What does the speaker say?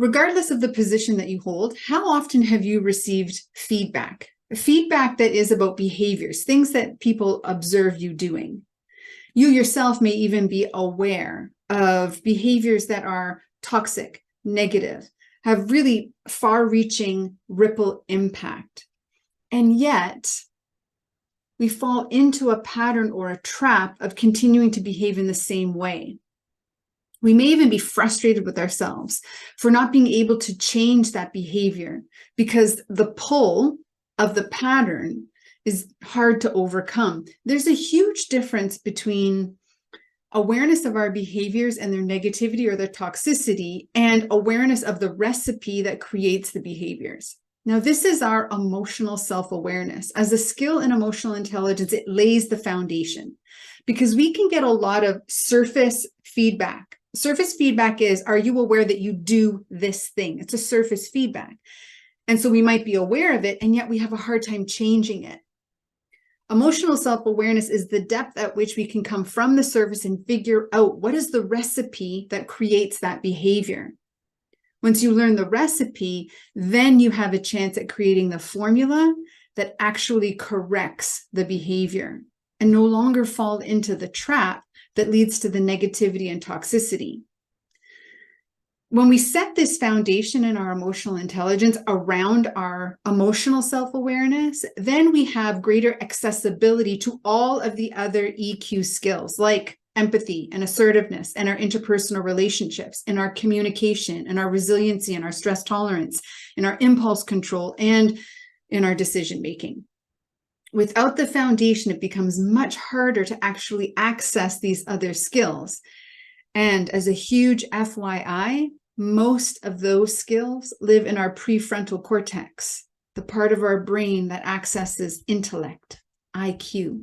Regardless of the position that you hold, how often have you received feedback? Feedback that is about behaviors, things that people observe you doing. You yourself may even be aware of behaviors that are toxic, negative, have really far-reaching ripple impact. And yet, we fall into a pattern or a trap of continuing to behave in the same way. We may even be frustrated with ourselves for not being able to change that behavior because the pull of the pattern is hard to overcome. There's a huge difference between awareness of our behaviors and their negativity or their toxicity and awareness of the recipe that creates the behaviors. Now, this is our emotional self-awareness. As a skill in emotional intelligence, it lays the foundation because we can get a lot of surface feedback. Surface feedback is, are you aware that you do this thing? It's a surface feedback. And so we might be aware of it, and yet we have a hard time changing it. Emotional self-awareness is the depth at which we can come from the surface and figure out what is the recipe that creates that behavior. Once you learn the recipe, then you have a chance at creating the formula that actually corrects the behavior and no longer fall into the trap that leads to the negativity and toxicity. When we set this foundation in our emotional intelligence around our emotional self-awareness, then we have greater accessibility to all of the other EQ skills like empathy and assertiveness and our interpersonal relationships and our communication and our resiliency and our stress tolerance and our impulse control and in our decision making. Without the foundation, it becomes much harder to actually access these other skills. And as a huge FYI, most of those skills live in our prefrontal cortex, the part of our brain that accesses intellect, IQ.